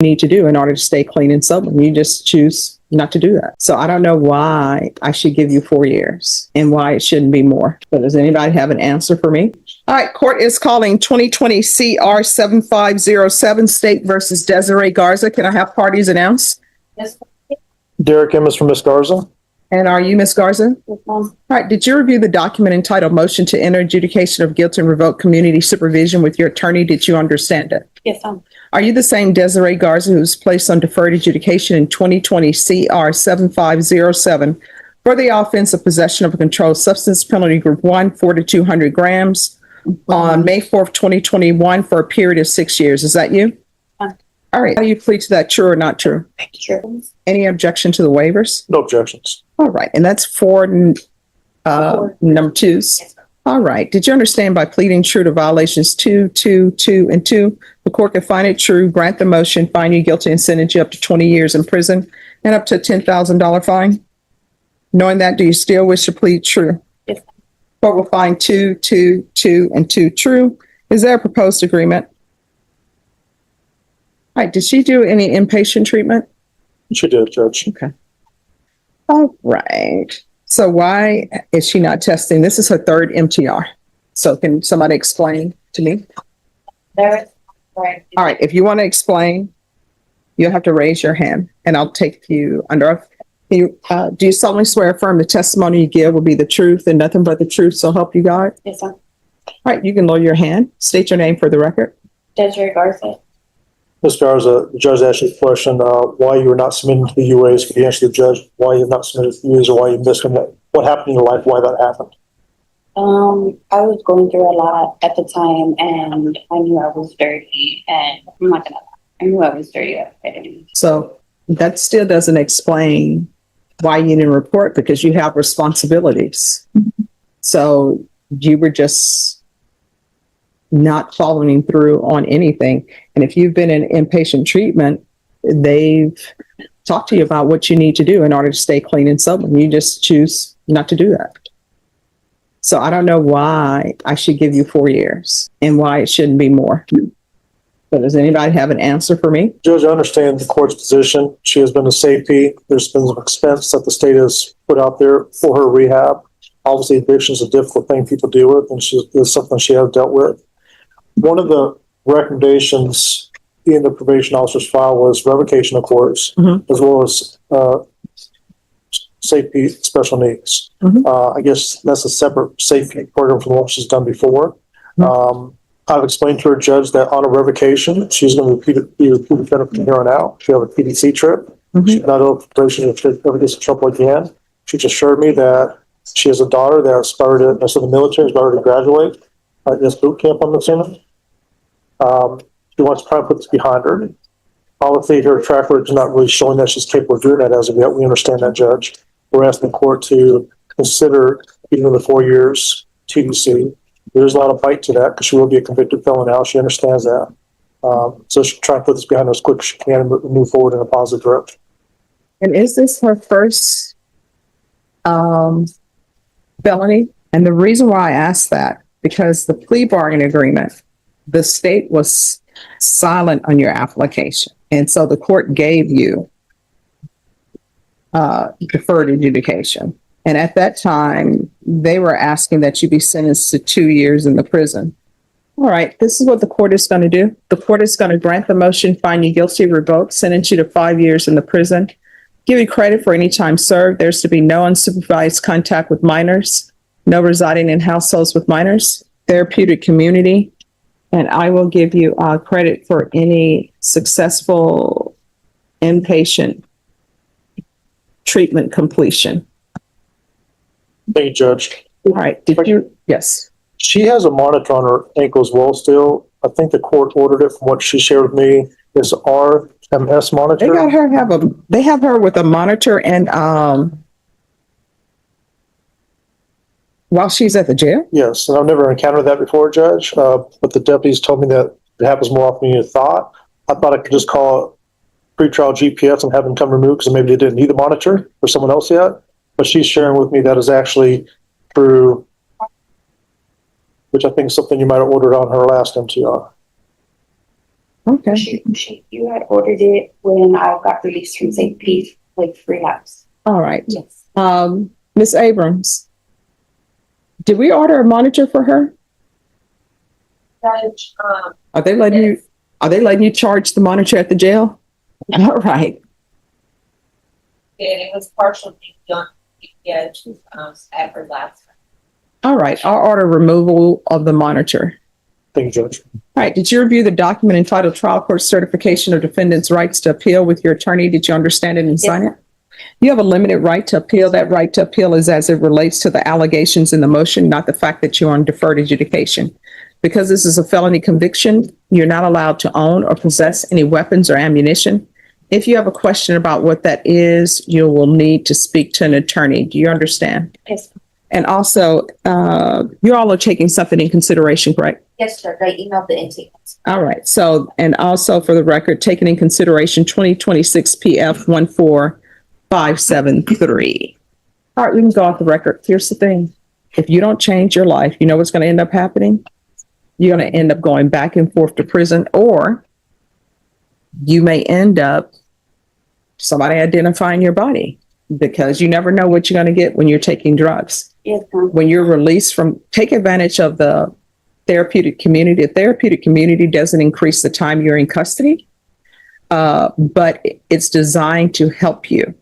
need to do in order to stay clean and sober. You just choose not to do that. So I don't know why I should give you 4 years and why it shouldn't be more. But does anybody have an answer for me? All right, court is calling 2020 CR 7507 State versus Desiree Garza. Can I have parties announced? Yes. Derek Emmis from Ms. Garza. And are you Ms. Garza? Yes, All right, did you review the document entitled Motion to Enter Adjudication of Guilt and Revoke Community Supervision with your attorney? Did you understand it? Yes, Are you the same Desiree Garza who was placed on deferred adjudication in 2020 CR 7507 for the offense of possession of a controlled substance, penalty group 1, 4 to 200 grams, on May 4th, 2021 for a period of 6 years? Is that you? All right. How do you plead to that, true or not true? true. Any objection to the waivers? No objections. All right. And that's for number twos. Yes. All right. Did you understand by pleading true to violations 2, 2, 2, and 2, the court can find it true, grant the motion, find you guilty, and sentence you up to 20 years in prison and up to a $10,000 fine? Knowing that, do you still wish to plead true? Yes. Court will find 2, 2, 2, and 2 true. Is there a proposed agreement? All right. Did she do any inpatient treatment? She did, Judge. Okay. All right. So why is she not testing? This is her third MTR. So can somebody explain to me? Right. All right. If you want to explain, you'll have to raise your hand and I'll take you under oath. Do you solemnly swear affirm the testimony you give will be the truth and nothing but the truth, so help you God? Yes, sir. All right. You can lower your hand. State your name for the record. Desiree Garza. Ms. Garza, the judge asked you a question, why you were not submitting to the UAs. Could you answer the judge why you have not submitted to the UAs or why you missed them? What happened in your life, why that happened? I was going through a lot at the time and I knew I was dirty and I'm not gonna lie. I knew I was dirty. So that still doesn't explain why you didn't report, because you have responsibilities. So you were just not following through on anything. And if you've been in inpatient treatment, they've talked to you about what you need to do in order to stay clean and sober. And you just choose not to do that. So I don't know why I should give you 4 years and why it shouldn't be more. So does anybody have an answer for me? Judge, I understand the court's position. She has been a safety. There's been some expense that the state has put out there for her rehab. Obviously, addiction is a difficult thing people deal with, and it's something she has dealt with. One of the recommendations in the probation officer's file was revocation of course, as well as safety special needs. I guess that's a separate safety program from what she's done before. I've explained to her, judge, that on a revocation, she's going to be repeated from here on out. She'll have a PDC trip. She's not over probation if she ever gets in trouble again. She just assured me that she has a daughter that's about to, that's in the military, is about to graduate at this boot camp, I'm assuming. She wants to try and put this behind her. Obviously, her track record is not really showing that she's capable of doing that as of yet. We understand that, Judge. We're asking the court to consider even the 4 years TDC. There's a lot of bite to that because she will be a convicted felon now. She understands that. So she'll try and put this behind her as quick as she can and move forward in a positive direction. And is this her first felony? And the reason why I asked that, because the plea bargain agreement, the state was silent on your application. And so the court gave you deferred adjudication. And at that time, they were asking that you be sentenced to 2 years in the prison. All right, this is what the court is going to do. The court is going to grant the motion, find you guilty, revoke, sentence you to 5 years in the prison, give you credit for any time served. There's to be no unsupervised contact with minors, no residing in households with minors, therapeutic community, and I will give you credit for any successful inpatient treatment completion. Thank you, Judge. All right, did you? Yes. She has a monitor on her ankle as well still. I think the court ordered it from what she shared with me. It's RMS monitor. They got her they have her with a monitor and while she's at the jail? Yes, and I've never encountered that before, Judge, but the deputies told me that it happens more often than you thought. I thought I could just call pretrial GPS and have them come remove because maybe they didn't need the monitor for someone else yet. But she's sharing with me that is actually through, which I think is something you might have ordered on her last MTR. Okay. You had ordered it when I got released from St. Pete's, like, relapse. All right. Yes. Ms. Abrams, did we order a monitor for her? Judge, Are they letting you charge the monitor at the jail? All right. it was partially done, at her last. All right. I'll order removal of the monitor. Thank you, Judge. All right. Did you review the document entitled Trial Court Certification of Defendants' Rights to Appeal with your attorney? Did you understand it and sign it? You have a limited right to appeal. That right to appeal is as it relates to the allegations in the motion, not the fact that you're on deferred adjudication. Because this is a felony conviction, you're not allowed to own or possess any weapons or ammunition. If you have a question about what that is, you will need to speak to an attorney. Do you understand? Yes. And also, you all are taking something in consideration, correct? Yes, sir. I emailed the intake. All right. So, and also for the record, taking in consideration 2026 PF 14573. All right, we can go off the record. Here's the thing. If you don't change your life, you know what's going to end up happening? You're going to end up going back and forth to prison, or you may end up somebody identifying your body, because you never know what you're going to get when you're taking drugs. Yes, ma'am. When you're released from, take advantage of the therapeutic community. The therapeutic community doesn't increase the time you're in custody, but it's designed to help you.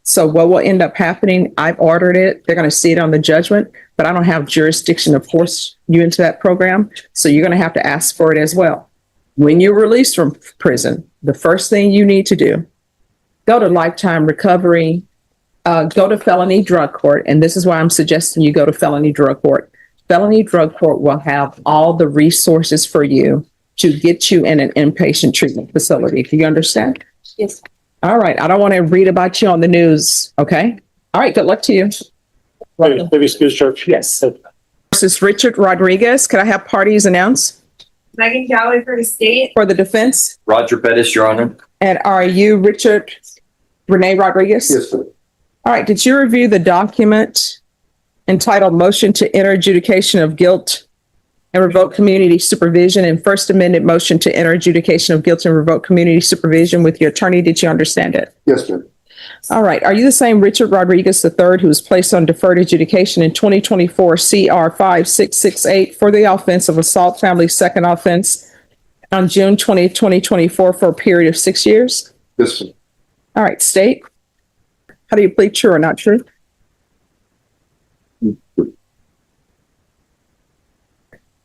So what will end up happening, I've ordered it. They're going to see it on the judgment, but I don't have jurisdiction to force you into that program. So you're going to have to ask for it as well. When you're released from prison, the first thing you need to do, go to Lifetime Recovery, go to Felony Drug Court. And this is why I'm suggesting you go to Felony Drug Court. Felony Drug Court will have all the resources for you to get you in an inpatient treatment facility. Do you understand? Yes. All right. I don't want to read about you on the news. Okay. All right. Good luck to you. Maybe excuse, Judge. Yes. This is Richard Rodriguez. Could I have parties announced Megan Galloway for the state. for the defense? Roger Bettis, Your Honor. And are you Richard Renee Rodriguez? Yes, sir. All right. Did you review the document entitled Motion to Enter Adjudication of Guilt and Revoke Community Supervision and First Amendment Motion to Enter Adjudication of Guilt and Revoke Community Supervision with your attorney? Did you understand it? Yes, ma'am. All right. Are you the same Richard Rodriguez III who was placed on deferred adjudication in 2024 CR 5668 for the offense of assault family second offense on June 20th, 2024 for a period of 6 years? Yes, ma'am. All right. State. How do you plead true or not true?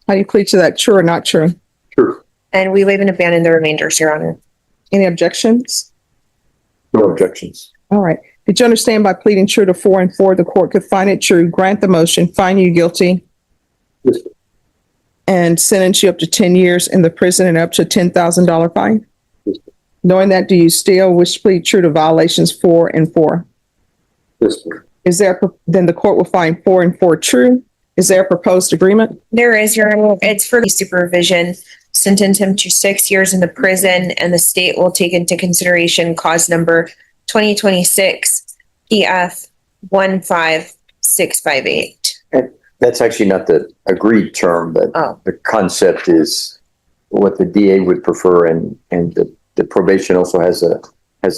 How do you plead to that, true or not true? True. And we waive and abandon the remainders, Your Honor. Any objections? No objections. All right. Did you understand by pleading true to 4 and 4, the court could find it true, grant the motion, find you guilty, Yes, ma'am. and sentence you up to 10 years in the prison and up to $10,000 fine? Yes, Knowing that, do you still wish to plead true to violations 4 and 4? Yes, ma'am. Is there, then the court will find 4 and 4 true. Is there a proposed agreement? There is, Your Honor. It's for supervision. Sentence him to 6 years in the prison, and the state will take into consideration cause number 2026 PF 15658. That's actually not the agreed term, but Oh. the concept is what the DA would prefer, and the probation also has a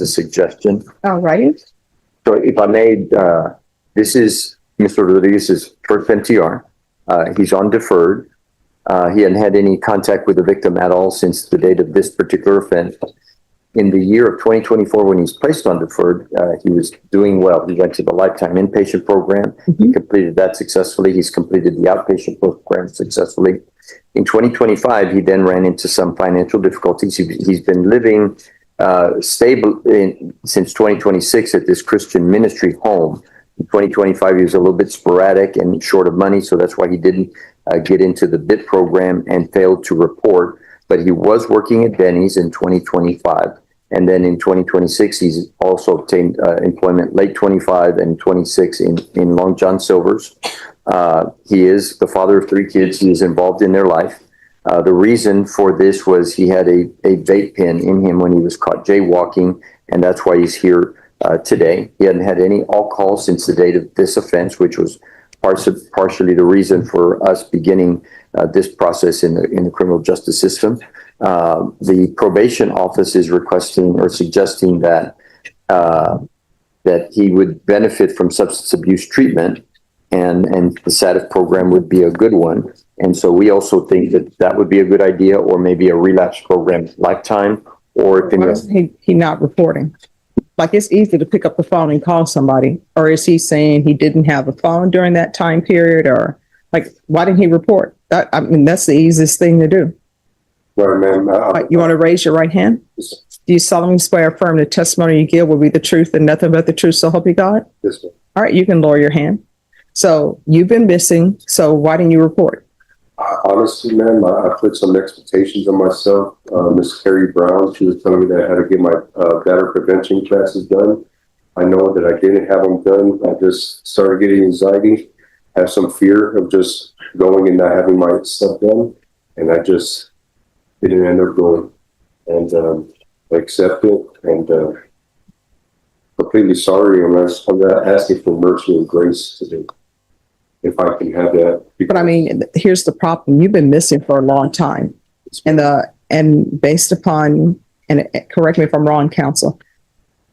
suggestion. All right. So if I may, this is Mr. Rodriguez's first NTR. He's on deferred. He hadn't had any contact with the victim at all since the date of this particular offense. In the year of 2024, when he's placed on deferred, he was doing well. He went to the Lifetime Inpatient Program. He completed that successfully. He's completed the outpatient program successfully. In 2025, he then ran into some financial difficulties. He's been living stable since 2026 at this Christian ministry home. In 2025, he was a little bit sporadic and short of money, so that's why he didn't get into the BIT program and failed to report. But he was working at Denny's in 2025. And then in 2026, he's also obtained employment late 25 and 26 in Long John Silver's. He is the father of 3 kids. He is involved in their life. The reason for this was he had a vape pen in him when he was caught jaywalking, and that's why he's here today. He hadn't had any alcohol since the date of this offense, which was partially the reason for us beginning this process in the criminal justice system. The probation office is requesting or suggesting that he would benefit from substance abuse treatment, and the SATIF program would be a good one. And so we also think that would be a good idea, or maybe a relapse program lifetime, or if Why is he not reporting? Like, it's easy to pick up the phone and call somebody, or is he saying he didn't have a phone during that time period, or like, why didn't he report? I mean, that's the easiest thing to do. Right, ma'am. Right, you want to raise your right hand? Do you solemnly swear or affirm the testimony you give will be the truth and nothing but the truth, so help you God? Yes, ma'am. All right, you can lower your hand. So you've been missing, so why didn't you report? Honestly, ma'am, I put some expectations on myself. Miss Carrie Brown, she was telling me that I had to get my battery prevention classes done. I know that I didn't have them done. I just started getting anxiety, have some fear of just going and not having my stuff done. And I just didn't end up going. And I accept it, and completely sorry. I'm not asking for mercy and grace today, if I can have that. But I mean, here's the problem. You've been missing for a long time. And based upon, and correct me if I'm wrong, counsel,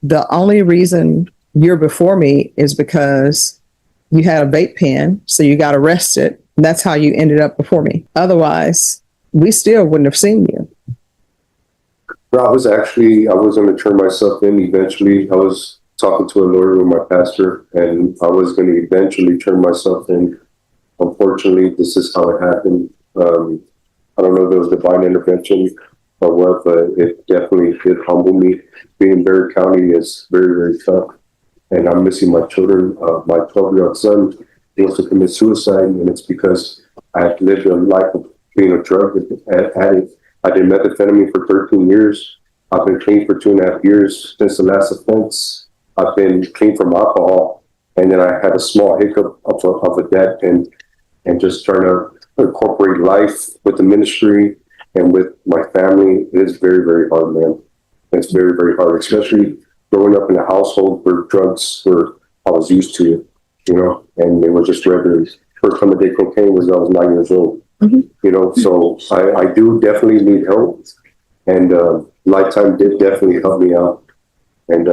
the only reason you're before me is because you had a vape pen, so you got arrested. And that's how you ended up before me. Otherwise, we still wouldn't have seen you. I was going to turn myself in eventually. I was talking to a lawyer with my pastor, and I was going to eventually turn myself in. Unfortunately, this is how it happened. I don't know if it was divine intervention or what, but it definitely did humble me. Being in Barry County is very, very tough. And I'm missing my children. My 12-year-old son wants to commit suicide, and it's because I have lived a life of being a drug addict. I did methamphetamine for 13 years. I've been clean for 2.5 years since the last offense. I've been clean from alcohol, and then I had a small hiccup of a debt, and just trying to incorporate life with the ministry and with my family. It is very, very hard, man. It's very, very hard, especially growing up in a household where drugs were, I was used to it, you know, and they were just regular. First time I did cocaine was when I was 9 years old, you know, so I do definitely need help, and Lifetime did definitely help me out. And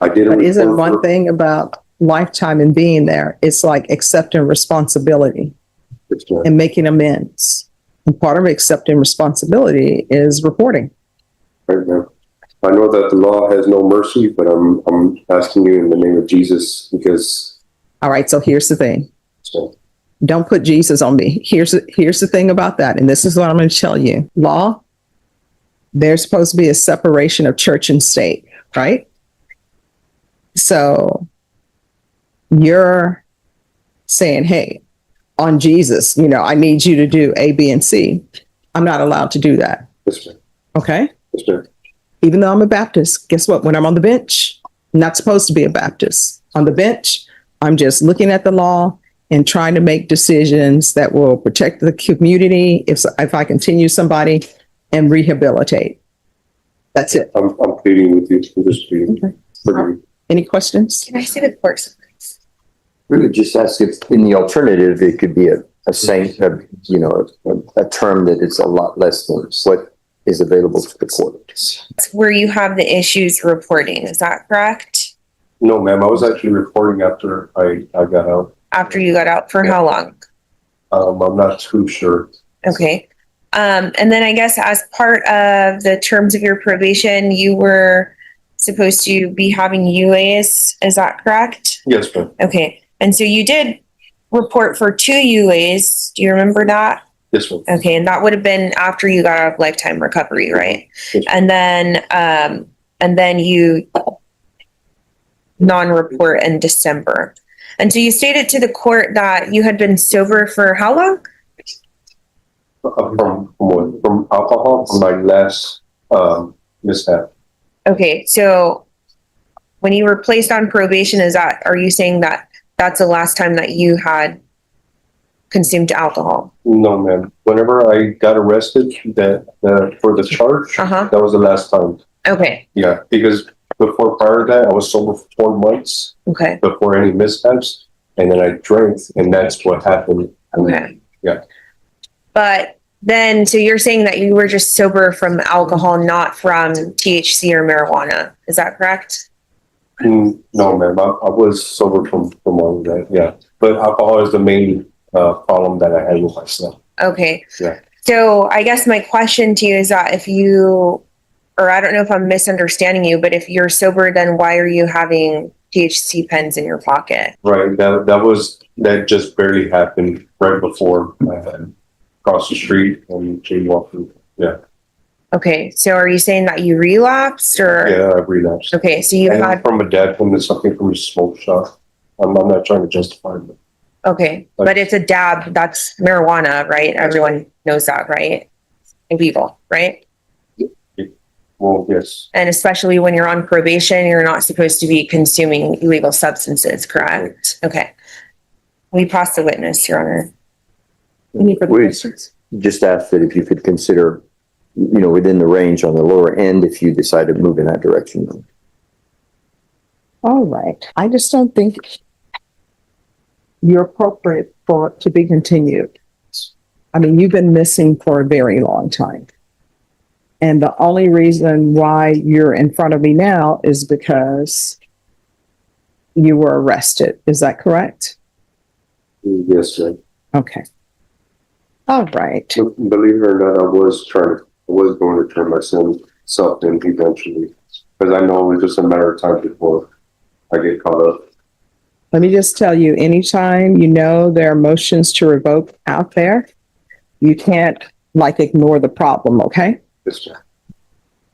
I did. But isn't one thing about Lifetime and being there, it's like accepting responsibility and making amends. And part of accepting responsibility is reporting. Right now, I know that the law has no mercy, but I'm asking you in the name of Jesus, because. All right, so here's the thing. So, don't put Jesus on me. Here's the thing about that, and this is what I'm going to tell you. Law, there's supposed to be a separation of church and state, right? So you're saying, hey, on Jesus, you know, I need you to do A, B, and C. I'm not allowed to do that. yes, ma'am. Okay? Yes, ma'am. Even though I'm a Baptist, guess what? When I'm on the bench, I'm not supposed to be a Baptist. On the bench, I'm just looking at the law and trying to make decisions that will protect the community if I continue somebody and rehabilitate. That's it. I'm pleading with you. I'm just pleading. Okay. Any questions? Can I see the court supplies? We would just ask if in the alternative, it could be a term that is a lot less than what is available to the court. Where you have the issues reporting, is that correct? No, ma'am. I was actually reporting after I got out. After you got out, for how long? I'm not too sure. Okay. And then I guess as part of the terms of your probation, you were supposed to be having UAs. Is that correct? Yes, ma'am. Okay. And so you did report for 2 UAs. Do you remember that? Yes, ma'am. Okay. And that would have been after you got out of lifetime recovery, right? Yes. And then you non-report in December. And so you stated to the court that you had been sober for how long? From alcohol, from my last mishap. Okay, so when you were placed on probation, are you saying that that's the last time that you had consumed alcohol? No, ma'am. Whenever I got arrested, for the charge, Uh-huh. that was the last time. Okay, Yeah, because prior to that, I was sober for 4 months okay, before any mishaps. and then I drank, and that's what happened. Okay. Yeah. But then, so you're saying that you were just sober from alcohol, not from THC or marijuana. Is that correct? No, ma'am, I was sober from all of that, yeah. But alcohol is the main problem that I had with myself. Okay. Yeah. So I guess my question to you is that if you, or I don't know if I'm misunderstanding you, but if you're sober, then why are you having THC pens in your pocket? Right, that just barely happened right before I had crossed the street and jaywalking. Yeah, Okay. So are you saying that you relapsed or? yeah, I relapsed. Okay. So you And had, from a dad from something from a smoke shop. I'm not trying to justify it. okay. But it's a dab. That's marijuana, right? Everyone knows that, right? Illegal, right? Well, yes, And especially when you're on probation, you're not supposed to be consuming illegal substances, correct? Okay. We pass the witness, Your Honor. Any further Wait. questions? Just ask that if you could consider, within the range on the lower end, if you decide to move in that direction. All right. I just don't think you're appropriate for it to be continued. I mean, you've been missing for a very long time. And the only reason why you're in front of me now is because you were arrested. Is that correct? yes, sir. Okay. All right. Believe it or not, I was going to turn myself in eventually, because I know it was just a matter of time before I get caught up. Let me just tell you, anytime there are motions to revoke out there, you can't ignore the problem, okay? Yes, sir.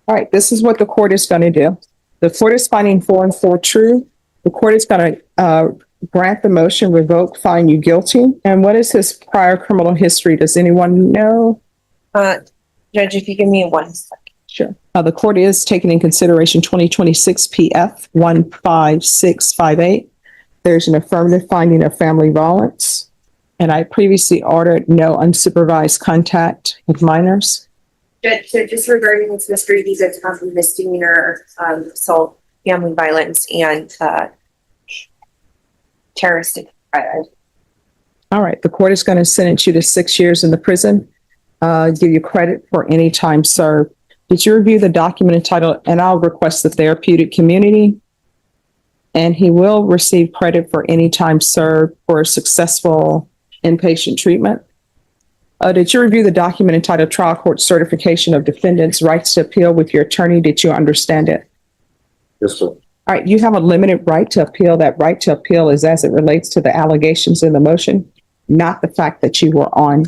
All right, this is what the court is going to do. The court is finding 4 and 4 true. The court is going to grant the motion, revoke, find you guilty. And what is his prior criminal history? Does anyone know? Judge, if you give me 1 second. Sure. The court is taking in consideration 2026 PF 15658. There's an affirmative finding of family violence. And I previously ordered no unsupervised contact with minors. Judge, so just regarding this mystery, these are misdemeanor, assault, family violence, and terroristic. All right. The court is going to sentence you to 6 years in the prison, give you credit for any time served. Did you review the document entitled, and I'll request the therapeutic community? And he will receive credit for any time served for successful inpatient treatment. Did you review the document entitled Trial Court Certification of Defendants' Rights to Appeal with your attorney? Did you understand it? Yes, sir. All right, you have a limited right to appeal. That right to appeal is as it relates to the allegations in the motion, not the fact that you were on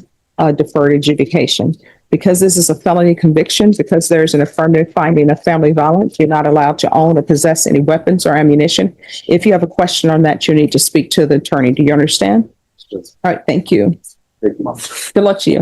deferred adjudication. Because this is a felony conviction, because there's an affirmative finding of family violence, you're not allowed to own or possess any weapons or ammunition. If you have a question on that, you need to speak to the attorney. Do you understand? Yes, All right, thank you. thank you. Good luck to you.